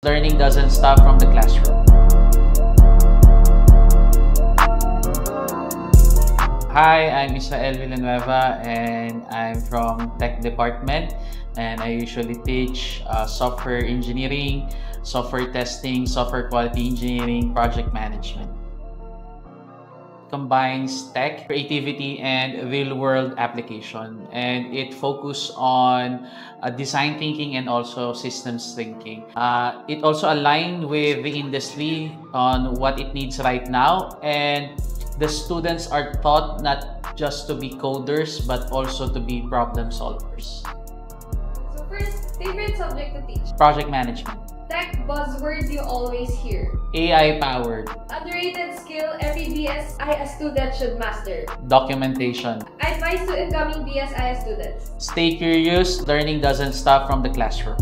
Learning doesn't stop from the classroom. Hi, I'm Israel Villanueva and I'm from Tech Department, and I usually teach software engineering, software testing, software quality engineering, project management. Combines tech, creativity, and real-world application, and it focuses on design thinking and also systems thinking. It also aligned with the industry on what it needs right now, and the students are taught not just to be coders but also to be problem solvers. So first, favorite subject to teach? Project management. Tech buzzword you always hear? AI powered. Underrated skill every BSI student should master? Documentation. Advice to incoming BSI students? Stay curious, learning doesn't stop from the classroom.